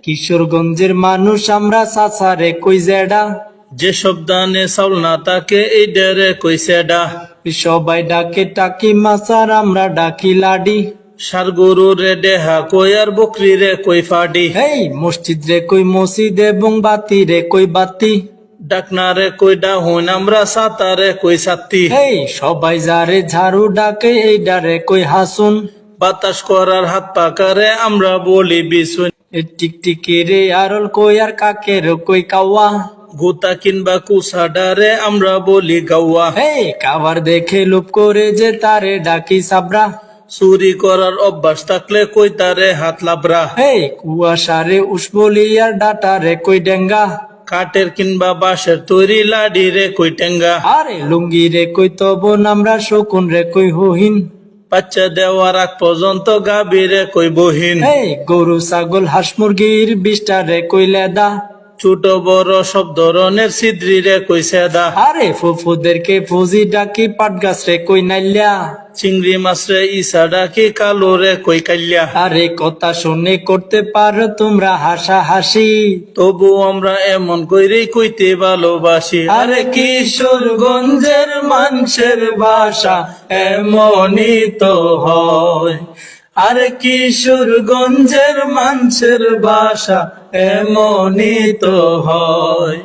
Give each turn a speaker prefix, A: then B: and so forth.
A: কিশোরগঞ্জের মানুষ আমরা চাচারে কই জেডা,
B: যেসব দানে চাউল না তাকে এই ডেরে কইছেডা।
A: সবাই ডাকে টাকি মাচার আমরা ডাকি লাডি,
B: সার গরু রে ডেহা কই আর বকরি রে কই ফাডি।
A: হেই মসজিদ রে কই মসজিদ এবং বাতি রে কই বাতি,
B: ডাকনা রে কই ডাহুন আমরা সাতারে কই সাত্তি।
A: হেই সবাই যারে ঝাড়ু ডাকে এই ডারে কই হাসুন,
B: বাতাস করার হাত পাকারে আমরা বলি বিশুন।
A: এ টিকটিকি রে আরল কই আর কাকের কই কাওয়া,
B: গুতা কিনবা কুসাডারে আমরা বলি গাওয়া।
A: হেই কাবার দেখে লুপ করে যে তারে ডাকি সাবরা,
B: চুরি করার অভ্যাস থাকলে কই তারে হাত লাবরা।
A: হেই কুয়াশারে উসবলি আর ডাটা রে কই ডেঙ্গা,
B: কাঠের কিনবা বাঁশের তৈরি লাডি রে কই টেঙ্গা।
A: আরে লুঙ্গি রে কই তবন আমরা শকুন রে কই হহিন,
B: বাচ্চা দেওয়ার আগ পর্যন্ত গাবি রে কই বহিন।
A: হেই গরু ছাগল হাঁস মুরগির বিষ্টা রে কই লেদা,
B: ছোট বড় সব ধরনের ছিদ্রি রে কই সেদা।
A: আরে ফুফুদেরকে ফুজি ডাকি পাট গাছ রে কই নাইল্যা,
B: চিংড়ি মাছ রে ইসা ডাকি কালো রে কই কাল্যা।
A: আরে কথা শুনে করতে পারো তোমরা হাসা হাসি,
B: তবু আমরা এমন কইরে কইতে ভালোবাসি।
A: আরে কিশোরগঞ্জের মানুষের ভাষা এমনই তো হয়, আরে কিশোরগঞ্জের মানুষের ভাষা এমনই তো হয়।